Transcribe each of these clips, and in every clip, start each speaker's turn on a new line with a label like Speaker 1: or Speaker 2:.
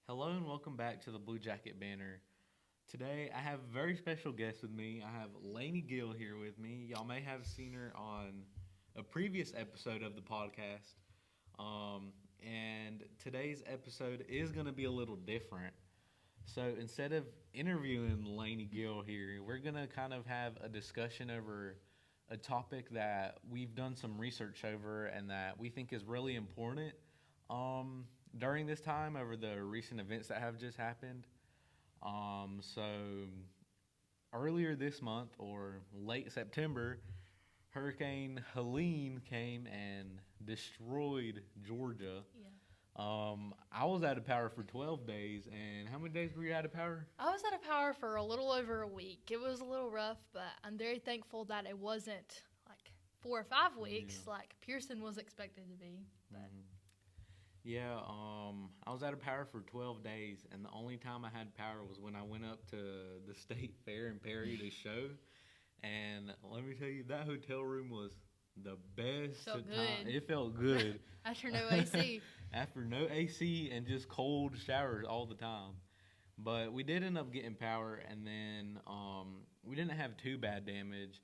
Speaker 1: Hello and welcome back to the Blue Jacket Banner. Today I have a very special guest with me. I have Lainey Gill here with me. Y'all may have seen her on a previous episode of the podcast. And today's episode is going to be a little different. So instead of interviewing Lainey Gill here, we're going to kind of have a discussion over a topic that we've done some research over and that we think is really important. Um, During this time over the recent events that have just happened. So earlier this month or late September, Hurricane Helene came and destroyed Georgia.
Speaker 2: Yeah.
Speaker 1: I was out of power for 12 days, and how many days were you out of power?
Speaker 2: I was out of power for a little over a week. It was a little rough, but I'm very thankful that it wasn't like 4 or 5 weeks like Pearson was expected to be. But
Speaker 1: Yeah, I was out of power for 12 days, and the only time I had power was when I went up to the state fair in Perry to show. And let me tell you, that hotel room was the best
Speaker 2: Felt
Speaker 1: time.
Speaker 2: good.
Speaker 1: It felt good.
Speaker 2: after no AC,
Speaker 1: After no AC and just cold showers all the time. But we did end up getting power, and then we didn't have too bad damage.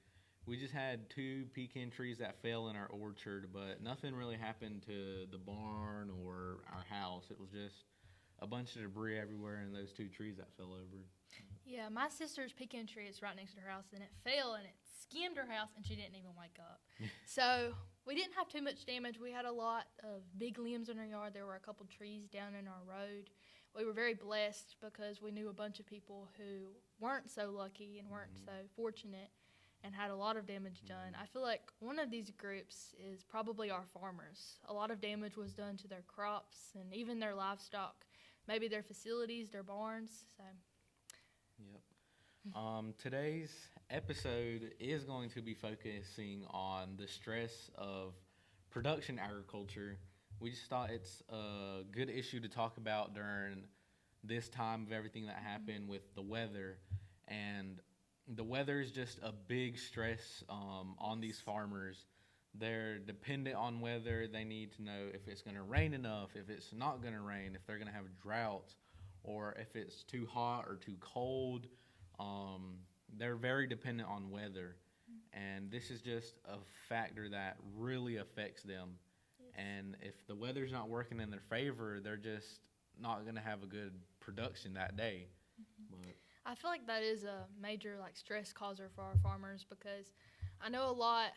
Speaker 1: We just had two pecan trees that fell in our orchard, but nothing really happened to the barn or our house. It was just a bunch of debris everywhere and those two trees that fell over.
Speaker 2: yeah, my sister's pecan tree is right next to her house, and it fell and it skimmed her house, and she didn't even wake up. So we didn't have too much damage. We had a lot of big limbs in our yard. There were a couple trees down in our road. We were very blessed because we knew a bunch of people who weren't so lucky and weren't so fortunate and had a lot of damage done. I feel like one of these groups is probably our farmers. A lot of damage was done to their crops and even their livestock, maybe their facilities, their barns. So
Speaker 1: Yep. Today's episode is going to be focusing on the stress of production agriculture. We just thought it's a good issue to talk about during this time of everything that happened with the weather. And the weather is just a big stress on these farmers. They're dependent on weather. They need to know if it's going to rain enough, if it's not going to rain, if they're going to have droughts, or if it's too hot or too cold. They're very dependent on weather. And this is just a factor that really affects them. And if the weather's not working in their favor, they're just not going to have a good production that day. But
Speaker 2: I feel like that is a major stress causer for our farmers because I know a lot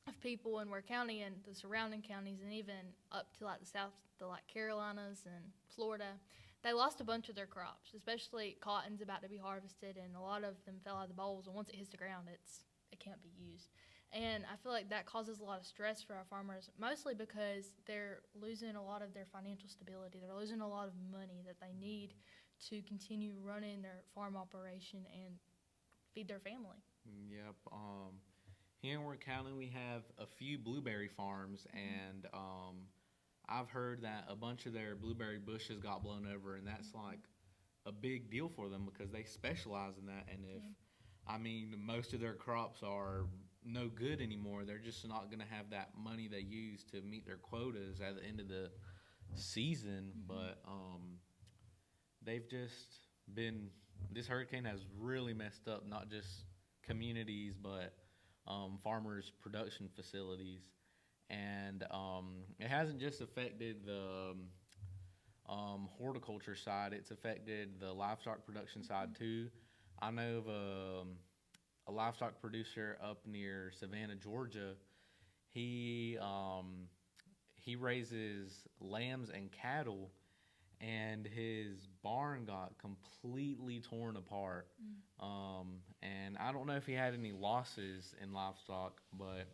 Speaker 2: of people in Ware County and the surrounding counties and even up to the south, the Carolinas and Florida, they lost a bunch of their crops, especially cotton's about to be harvested and a lot of them fell out of the bowls, and once it hits the ground it can't be used. And I feel like that causes a lot of stress for our farmers, mostly because they're losing a lot of their financial stability. They're losing a lot of money that they need to continue running their farm operation and feed their family.
Speaker 1: yep. Here in Ware County, we have a few blueberry farms, and I've heard that a bunch of their blueberry bushes got blown over, and that's like a big deal for them because they specialize in that. And if most of their crops are no good anymore, they're just not going to have that money they use to meet their quotas at the end of the season. But they've just been, this hurricane has really messed up not just communities, but farmers' production facilities. And it hasn't just affected the horticulture side, it's affected the livestock production side too. I know of a livestock producer up near Savannah, Georgia. He raises lambs and cattle, and his barn got completely torn apart. And I don't know if he had any losses in livestock, but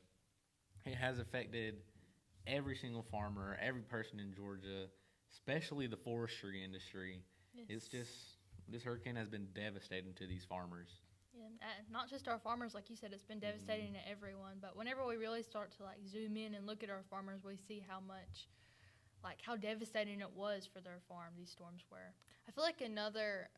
Speaker 1: it has affected every single farmer, every person in Georgia, especially the forestry industry. It's just, this hurricane has been devastating to these farmers.
Speaker 2: Yeah, not just our farmers, like you said, it's been devastating to everyone. But whenever we really start to zoom in and look at our farmers, we see how much, how devastating it was for their farm. These storms were. I feel like another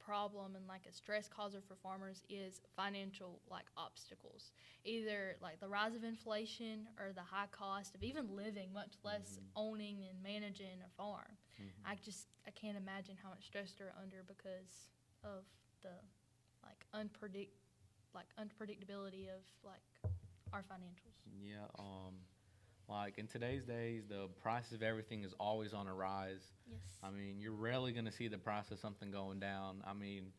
Speaker 2: problem and a stress causer for farmers is financial obstacles, either the rise of inflation or the high cost of even living, much less owning and managing a farm. I can't imagine how much stress they're under because of the like unpredictability of like our financials.
Speaker 1: Yeah. Like in today's days, the price of everything is always on a rise.
Speaker 2: Yes.
Speaker 1: I mean, you're rarely going to see the price of something going down. I mean,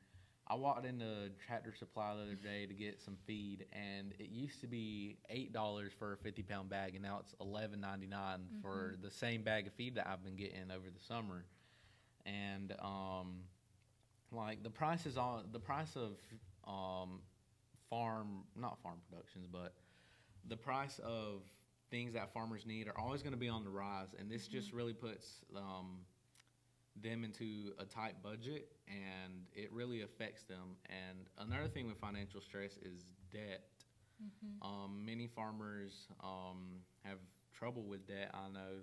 Speaker 1: I walked into Tractor Supply the other day to get some feed, and it used to be $8 for a 50-pound bag, and now it's $11.99 for the same bag of feed that I've been getting over the summer. And like the price of not farm productions, but the price of things that farmers need are always going to be on the rise, and this just really puts them into a tight budget, and it really affects them. And another thing with financial stress is debt. Many farmers have trouble with debt, I know,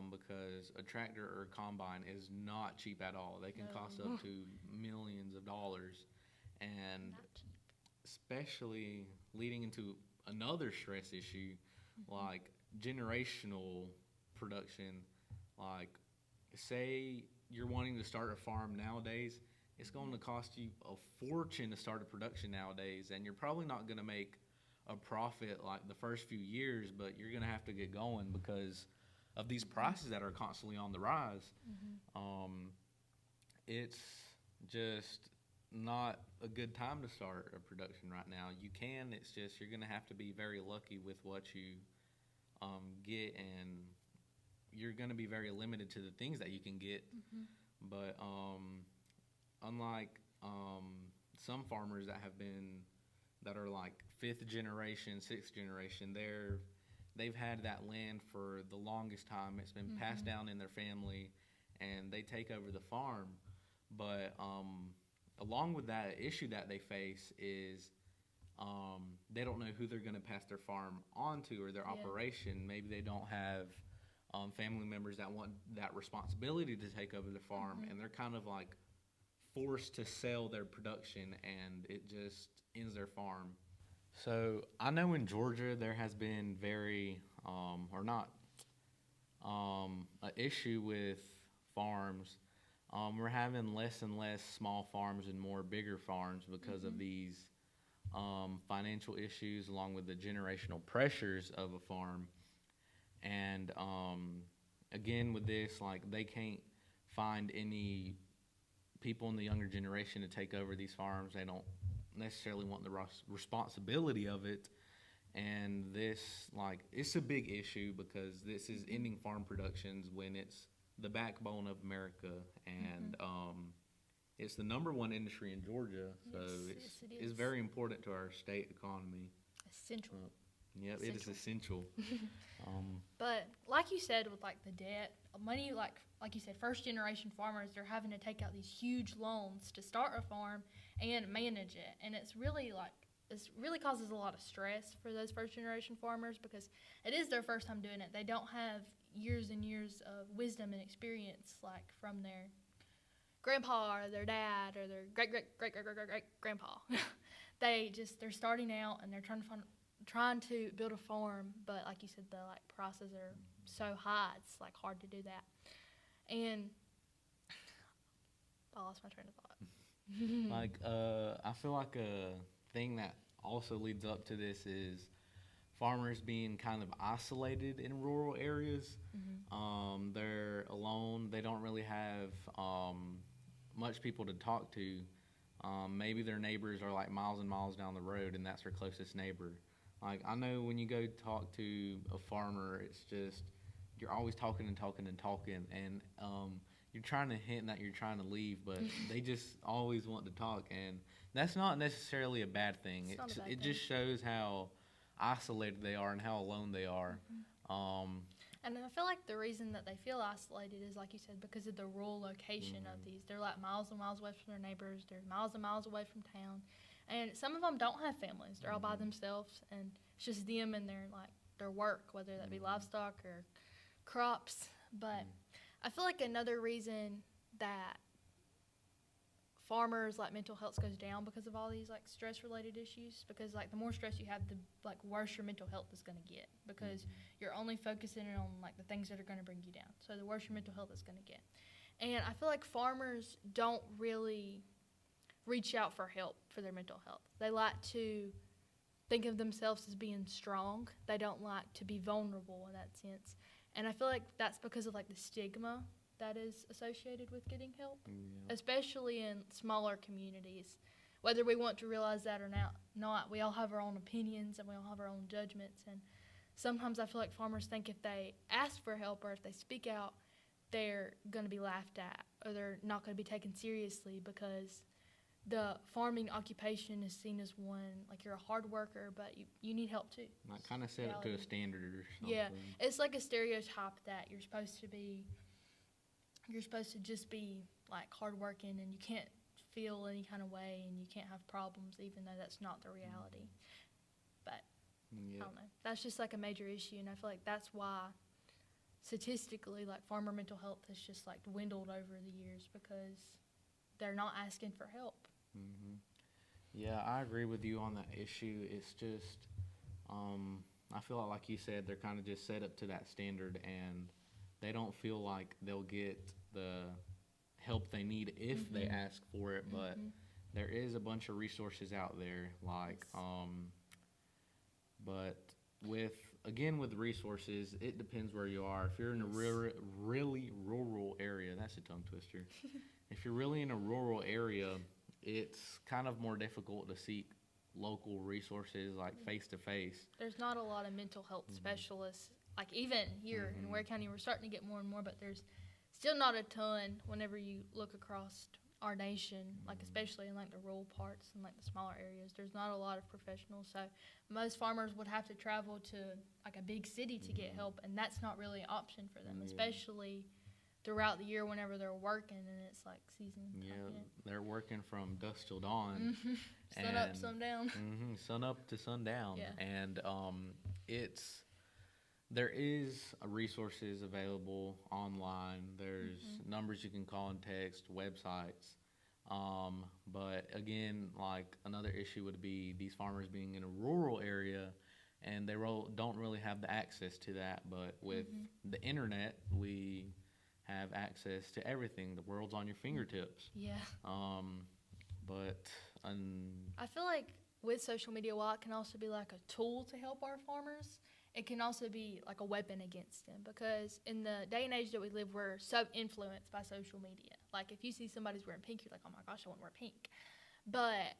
Speaker 1: because a tractor or a combine is not cheap at all. They can cost up to millions of dollars, and
Speaker 2: Not cheap.
Speaker 1: especially leading into another stress issue, like generational production. Like, say you're wanting to start a farm nowadays, it's going to cost you a fortune to start a production nowadays, and you're probably not going to make a profit like the first few years, but you're going to have to get going because of these prices that are constantly on the rise. It's just not a good time to start a production right now. You can, it's just you're going to have to be very lucky with what you get, and you're going to be very limited to the things that you can get. But unlike some farmers that are like fifth generation, sixth generation, they've had that land for the longest time. It's been passed down in their family, and they take over the farm. But along with that issue that they face is they don't know who they're going to pass their farm on to or their operation. Maybe they don't have family members that want that responsibility to take over the farm, and they're kind of like forced to sell their production, and it just ends their farm. So I know in Georgia there has been an issue with farms. We're having less and less small farms and more bigger farms because of these financial issues, along with the generational pressures of a farm. And again, with this, like, they can't find any people in the younger generation to take over these farms. They don't necessarily want the responsibility of it. And this, like, it's a big issue because this is ending farm productions when it's the backbone of America, and it's the number one industry in Georgia, so it's very important to our state economy.
Speaker 2: Essential.
Speaker 1: Yep, it is essential.
Speaker 2: But like you said, with like the debt, money, like you said, first generation farmers, they're having to take out these huge loans to start a farm and manage it, and it's really causes a lot of stress for those first generation farmers because it is their first time doing it. They don't have years and years of wisdom and experience like from their grandpa or their dad or their great grandpa. They're starting out and they're trying to build a farm, but like you said, the like prices are so high, it's like hard to do that. And I lost my train of thought.
Speaker 1: Like, I feel like a thing that also leads up to this is farmers being kind of isolated in rural areas. They're alone. They don't really have much people to talk to. Maybe their neighbors are like miles and miles down the road, and that's their closest neighbor. Like, I know when you go talk to a farmer, it's just you're always talking, and you're trying to hint that you're trying to leave, but they just always want to talk, and that's not necessarily a bad thing. It just shows how isolated they are and how alone they are.
Speaker 2: And I feel like the reason that they feel isolated is, like you said, because of the rural location of these. They're like miles and miles away from their neighbors. They're miles and miles away from town. And some of them don't have families. They're all by themselves, and it's just them and their work, whether that be livestock or crops. But I feel like another reason that farmers like mental health goes down because of all these like stress related issues, because like the more stress you have, the like worse your mental health is going to get, because you're only focusing on like the things that are going to bring you down. So the worse your mental health is going to get. And I feel like farmers don't really reach out for help for their mental health. They like to think of themselves as being strong. They don't like to be vulnerable in that sense. And I feel like that's because of like the stigma that is associated with getting help, especially in smaller communities. Whether we want to realize that or not, we all have our own opinions and we all have our own judgments. And sometimes I feel like farmers think if they ask for help or if they speak out, they're going to be laughed at or they're not going to be taken seriously, because the farming occupation is seen as one, like you're a hard worker, but you need help too.
Speaker 1: Like kind of set up to a standard or something.
Speaker 2: Yeah, it's like a stereotype that you're supposed to just be like hardworking and you can't feel any kind of way and you can't have problems, even though that's not the reality. But I don't know. That's just like a major issue, and I feel like that's why statistically, like farmer mental health has just like dwindled over the years, because they're not asking for help.
Speaker 1: Yeah, I agree with you on that issue. It's just, I feel like you said, they're kind of just set up to that standard, and they don't feel like they'll get the help they need if they ask for it. But there is a bunch of resources out there, like, but with resources, it depends where you are. If you're in a really rural area, that's a tongue twister. If you're really in a rural area, it's kind of more difficult to seek local resources, like face-to-face.
Speaker 2: There's not a lot of mental health specialists. Like even here in Ware County, we're starting to get more and more, but there's still not a ton whenever you look across our nation, like especially in like the rural parts and like the smaller areas. There's not a lot of professionals, so most farmers would have to travel to like a big city to get help, and that's not really an option for them, especially throughout the year whenever they're working and it's like season.
Speaker 1: They're working from dusk till dawn.
Speaker 2: Sun up, sun down.
Speaker 1: Sun up to sundown.
Speaker 2: Yeah.
Speaker 1: And there is resources available online. There's numbers you can call and text, websites. But again, like another issue would be these farmers being in a rural area, and they don't really have the access to that. But with the internet, we have access to everything. The world's on your fingertips.
Speaker 2: Yeah.
Speaker 1: I
Speaker 2: feel like with social media, while it can also be like a tool to help our farmers, it can also be like a weapon against them, because in the day and age that we live, we're so influenced by social media. Like if you see somebody's wearing pink, you're like, oh my gosh, I want to wear pink. But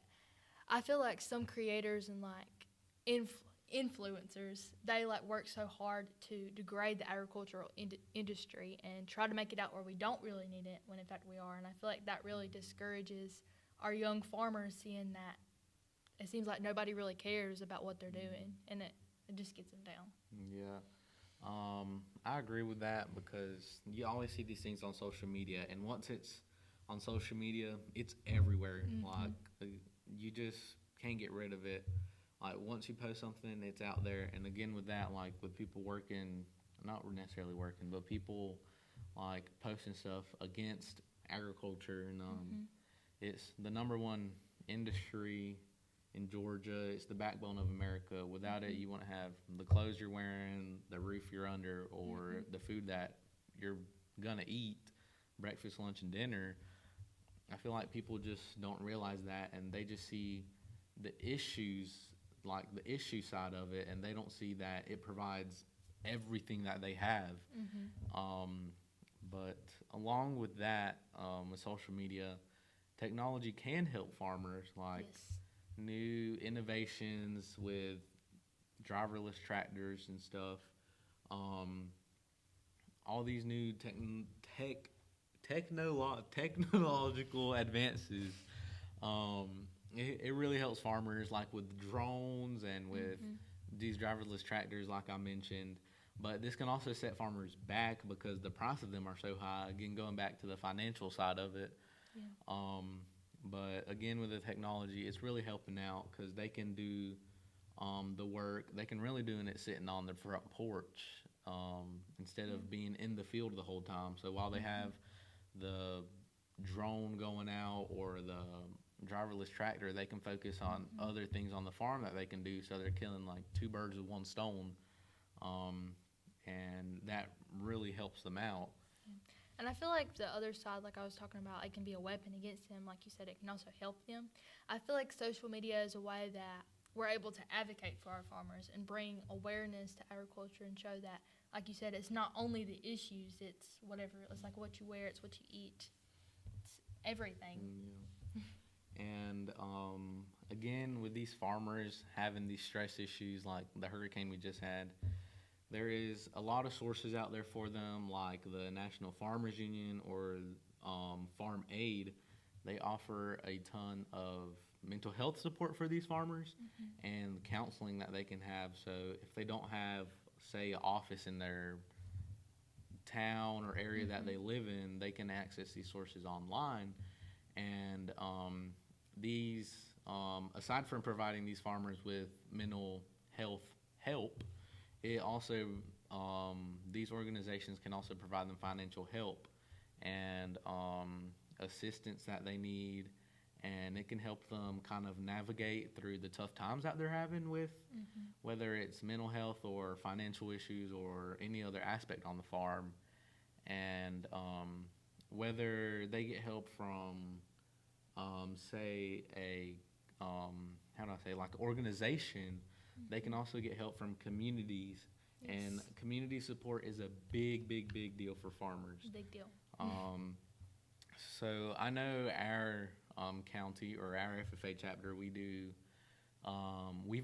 Speaker 2: I feel like some creators and like influencers, they like work so hard to degrade the agricultural industry and try to make it out where we don't really need it, when in fact we are. And I feel like that really discourages our young farmers, seeing that it seems like nobody really cares about what they're doing, and it just gets them down.
Speaker 1: Yeah. I agree with that, because you always see these things on social media, and once it's on social media, it's everywhere. Like you just can't get rid of it. Like once you post something, it's out there. And again with that, like with people working, not necessarily working, but people like posting stuff against agriculture, and it's the number one industry in Georgia. It's the backbone of America. Without it, you wouldn't have the clothes you're wearing, the roof you're under, or the food that you're gonna eat, breakfast, lunch, and dinner. I feel like people just don't realize that, and they just see the issues, like the issue side of it, and they don't see that it provides everything that they have. But along with that, with social media, technology can help farmers, like new innovations with driverless tractors and stuff. All these new technological advances. It really helps farmers, like with drones and with these driverless tractors, like I mentioned. But this can also set farmers back, because the price of them are so high. Again, going back to the financial side of it. But again, with the technology, it's really helping out, because they can do the work. They can really do it sitting on their front porch instead of being in the field the whole time. So while they have the drone going out or the driverless tractor, they can focus on other things on the farm that they can do. So they're killing like two birds with one stone, and that really helps them out.
Speaker 2: And I feel like the other side, like I was talking about, it can be a weapon against them. Like you said, it can also help them. I feel like social media is a way that we're able to advocate for our farmers and bring awareness to agriculture and show that, like you said, it's not only the issues, it's whatever. It's like what you wear, it's what you eat, it's everything.
Speaker 1: Yeah. And again, with these farmers having these stress issues like the hurricane we just had, there is a lot of sources out there for them, like the National Farmers Union or Farm Aid. They offer a ton of mental health support for these farmers and counseling that they can have. So if they don't have, say, an office in their town or area that they live in, they can access these sources online. And these, aside from providing these farmers with mental health help, it also, these organizations can also provide them financial help and assistance that they need, and it can help them kind of navigate through the tough times that they're having with whether it's mental health or financial issues or any other aspect on the farm. And whether they get help from, say, how do I say, like organization, they can also get help from communities.
Speaker 2: Yes.
Speaker 1: And community support is a big, big, big deal for farmers.
Speaker 2: Big deal.
Speaker 1: So I know our county or our FFA chapter, we've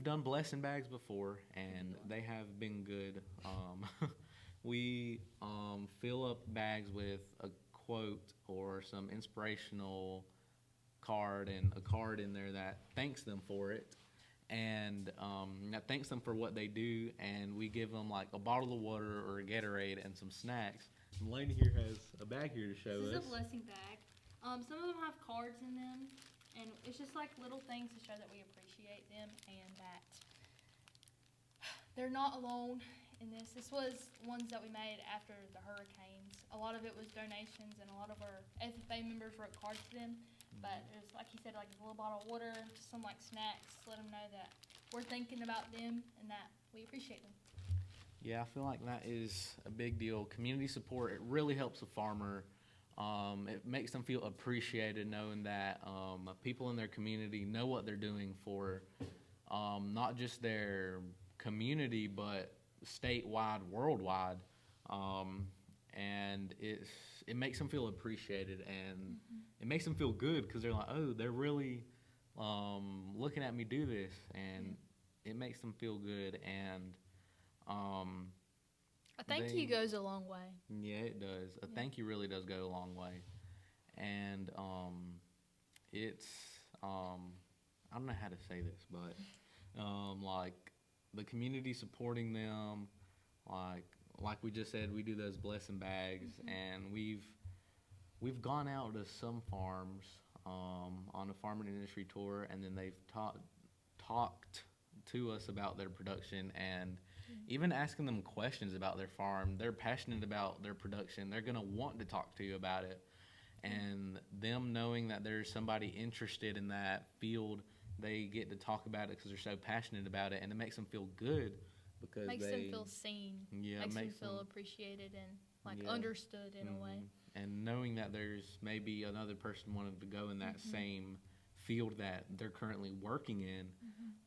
Speaker 1: done blessing bags before, and they have been good. We fill up bags with a quote or some inspirational card and a card in there that thanks them for it, and that thanks them for what they do, and we give them like a bottle of water or a Gatorade and some snacks. And the lady here has a bag here to show us.
Speaker 2: This is a blessing bag. Some of them have cards in them, and it's just like little things to show that we appreciate them and that they're not alone in this. This was ones that we made after the hurricanes. A lot of it was donations, and a lot of our FFA members wrote cards to them. But there's, like he said, like a little bottle of water, just some like snacks, let them know that we're thinking about them and that we appreciate them.
Speaker 1: Yeah, I feel like that is a big deal. Community support, it really helps a farmer. It makes them feel appreciated knowing that people in their community know what they're doing for not just their community, but statewide, worldwide. And it makes them feel appreciated, and it makes them feel good because they're like, oh, they're really looking at me do this, and it makes them feel good. And
Speaker 2: a thank you goes a long way.
Speaker 1: Yeah, it does. A thank you really does go a long way. And it's, I don't know how to say this, but like the community supporting them, like we just said, we do those blessing bags, and we've gone out to some farms on a farming industry tour, and then they've talked to us about their production, and even asking them questions about their farm. They're passionate about their production. They're going to want to talk to you about it. And them knowing that there's somebody interested in that field, they get to talk about it because they're so passionate about it, and it makes them feel good because
Speaker 2: makes them feel seen.
Speaker 1: Yeah,
Speaker 2: makes them feel appreciated and understood in a way.
Speaker 1: And knowing that there's maybe another person wanting to go in that same field that they're currently working in,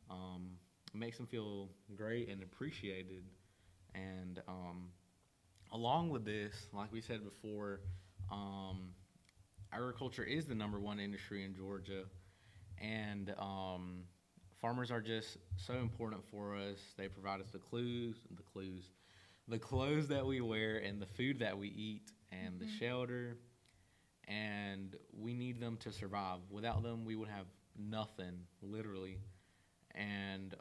Speaker 1: it makes them feel great and appreciated. And along with this, like we said before, agriculture is the #1 industry in Georgia, and farmers are just so important for us. They provide us the clothes that we wear, and the food that we eat, and the shelter, and we need them to survive. Without them, we would have nothing, literally. And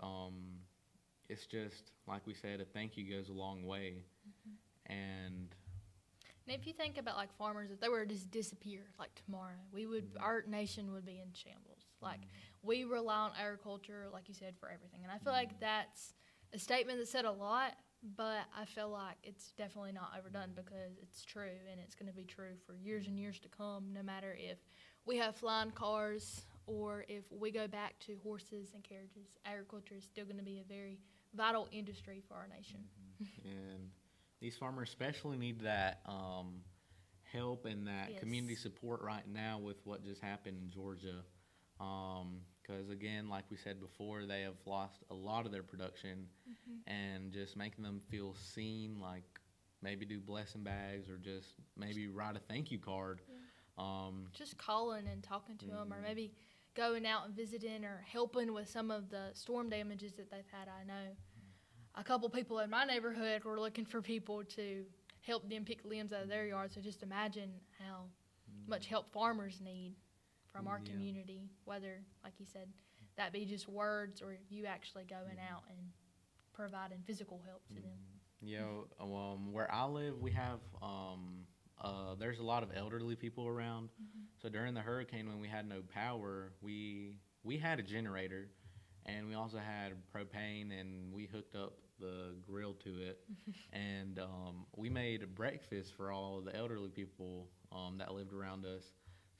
Speaker 1: it's just, like we said, a thank you goes a long way. And
Speaker 2: if you think about like farmers, if they were to just disappear like tomorrow, our nation would be in shambles. Like we rely on agriculture, like you said, for everything. And I feel like that's a statement that said a lot, but I feel like it's definitely not overdone because it's true and it's going to be true for years and years to come, no matter if we have flying cars or if we go back to horses and carriages. Agriculture is still going to be a very vital industry for our nation.
Speaker 1: And these farmers especially need that help and that
Speaker 2: Yes.
Speaker 1: community support right now with what just happened in Georgia. Because again, like we said before, they have lost a lot of their production, and just making them feel seen, like maybe do blessing bags or just maybe write a thank you card.
Speaker 2: Just calling and talking to them, or
Speaker 1: Mhm.
Speaker 2: maybe going out and visiting or helping with some of the storm damages that they've had. I know a couple people in my neighborhood were looking for people to help them pick limbs out of their yards. So just imagine how much help farmers need from our
Speaker 1: Yeah.
Speaker 2: community, whether, like you said, that be just words or you actually going out and providing physical help to them.
Speaker 1: Yeah, where I live, we have there's a lot of elderly people around. So during the hurricane, when we had no power, we had a generator, and we also had propane, and we hooked up the grill to it, and we made a breakfast for all the elderly people that lived around us.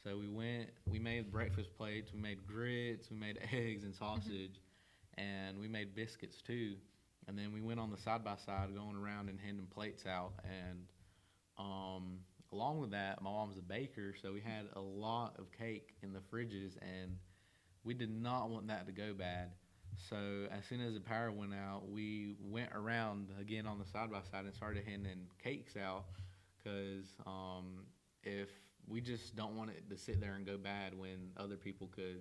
Speaker 1: So we made breakfast plates, we made grits, we made eggs and sausage, and we made biscuits too. And then we went on the side by side going around and handing plates out. And along with that, my mom's a baker, so we had a lot of cake in the fridges, and we did not want that to go bad. So as soon as the power went out, we went around again on the side by side and started handing cakes out, because if we just don't want it to sit there and go bad when other people could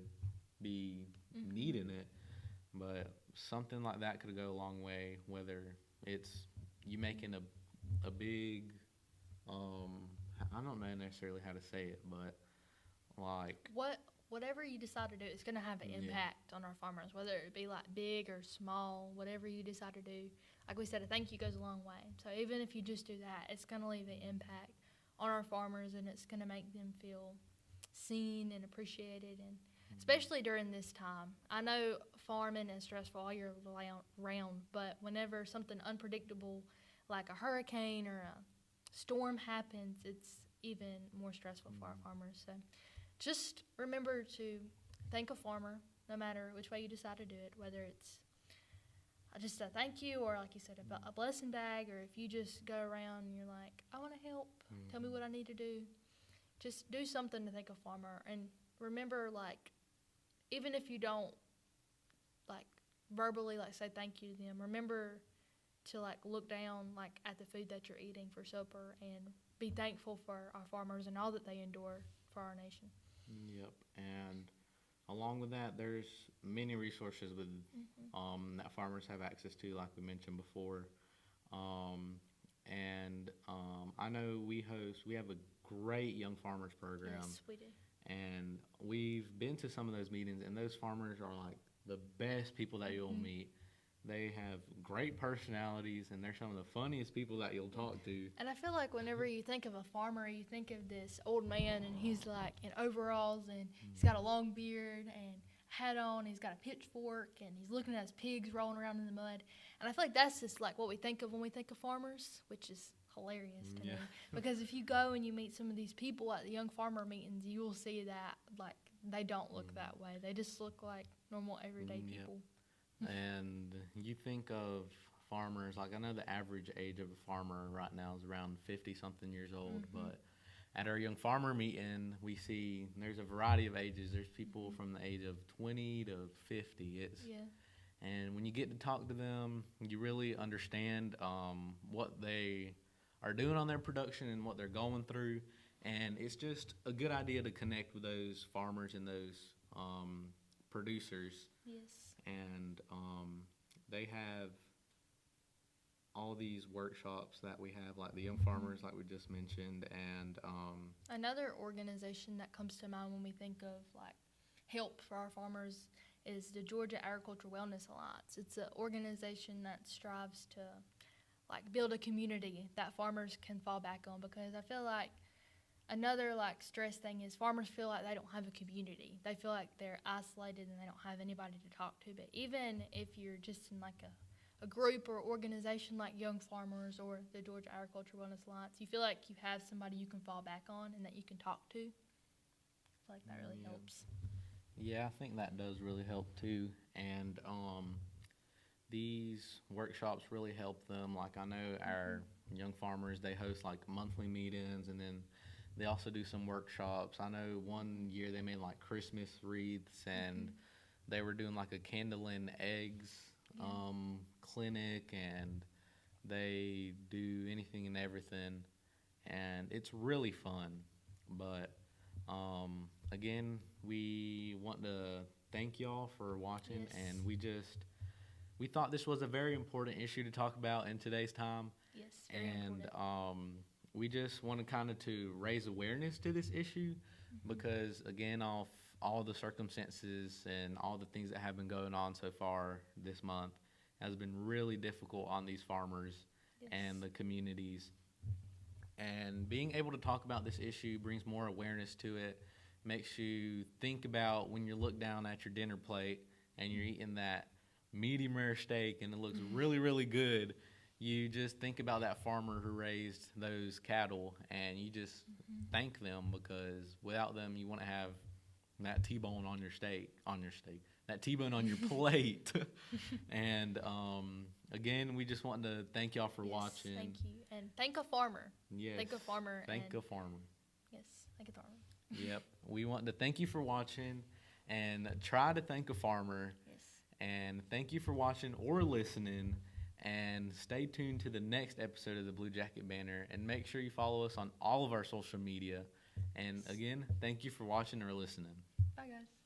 Speaker 1: be needing it. But something like that could go a long way, whether it's you making a big, I don't know necessarily how to say it, but like,
Speaker 2: Whatever you decide to do, it's going to have an
Speaker 1: Yeah.
Speaker 2: impact on our farmers, whether it be like big or small, whatever you decide to do. Like we said, a thank you goes a long way. So even if you just do that, it's going to leave an impact on our farmers, and it's going to make them feel seen and appreciated, and especially during this time. I know farming is stressful all year round, but whenever something unpredictable like a hurricane or a storm happens, it's even more stressful for our farmers. So just remember to thank a farmer, no matter which way you decide to do it, whether it's just a thank you or, like you said, a blessing bag, or if you just go around and you're like, I want to help, tell me what I need to do. Just do something to thank a farmer. And remember, like, even if you don't, like, verbally, like, say thank you to them, remember to, like, look down, like, at the food that you're eating for supper and be thankful for our farmers and all that they endure for our nation.
Speaker 1: Yep. And along with that, there's many resources with that farmers have access to, like we mentioned before. I know we have a great young farmers program.
Speaker 2: Yes, we do.
Speaker 1: And we've been to some of those meetings, and those farmers are like the best people that you'll meet. They have great personalities, and they're some of the funniest people that you'll talk to.
Speaker 2: And I feel like whenever you think of a farmer, you think of this old man, and he's like in overalls, and he's got a long beard and hat on. He's got a pitchfork, and he's looking at his pigs rolling around in the mud. And I feel like that's just like what we think of when we think of farmers, which is hilarious to me. Because if you go and you meet some of these people at the young farmer meetings, you will see that like they don't look that way. They just look like normal everyday people.
Speaker 1: And you think of farmers, like I know the average age of a farmer right now is around 50-something years old, but at our young farmer meeting, we see there's a variety of ages. There's people from the age of 20 to 50. And when you get to talk to them, you really understand what they are doing on their production and what they're going through. And it's just a good idea to connect with those farmers and those producers.
Speaker 2: Yes.
Speaker 1: And they have all these workshops that we have, like the Young Farmers, like we just mentioned. And
Speaker 2: another organization that comes to mind when we think of like help for our farmers is the Georgia Agricultural Wellness Alliance. It's an organization that strives to like build a community that farmers can fall back on, because I feel like another like stress thing is farmers feel like they don't have a community. They feel like they're isolated and they don't have anybody to talk to. But even if you're just in like a group or organization like Young Farmers or the Georgia Agriculture Wellness Alliance, you feel like you have somebody you can fall back on and that you can talk to? I feel like that really
Speaker 1: Yeah.
Speaker 2: helps.
Speaker 1: Yeah, I think that does really help too. And these workshops really help them. Like I know our young farmers, they host like monthly meetings, and then they also do some workshops. I know one year they made like Christmas wreaths, and they were doing like a candle and eggs
Speaker 2: Yeah.
Speaker 1: clinic, and they do anything and everything, and it's really fun. But again, we want to thank y'all for watching,
Speaker 2: Yes.
Speaker 1: and we thought this was a very important issue to talk about in today's time,
Speaker 2: Yes, very
Speaker 1: and
Speaker 2: important.
Speaker 1: we just wanted kind of to raise awareness to this issue because again, all the circumstances and all the things that have been going on so far this month has been really difficult on these farmers
Speaker 2: Yes.
Speaker 1: and the communities. And being able to talk about this issue brings more awareness to it, makes you think about when you look down at your dinner plate and you're eating that medium rare steak and it looks really, really good. You just think about that farmer who raised those cattle and you just thank them, because without them, you wouldn't have that T-bone on your that T-bone on your plate. And again, we just want to thank y'all for
Speaker 2: Yes,
Speaker 1: watching.
Speaker 2: thank you. And thank a farmer.
Speaker 1: Yes.
Speaker 2: Thank a farmer.
Speaker 1: Thank
Speaker 2: and
Speaker 1: a farmer.
Speaker 2: Yes, thank a farmer.
Speaker 1: Yep. We want to thank you for watching and try to thank a farmer.
Speaker 2: Yes.
Speaker 1: And thank you for watching or listening. And stay tuned to the next episode of the Blue Jacket Banner. And make sure you follow us on all of our social media. And again, thank you for watching or listening.
Speaker 2: Bye, guys.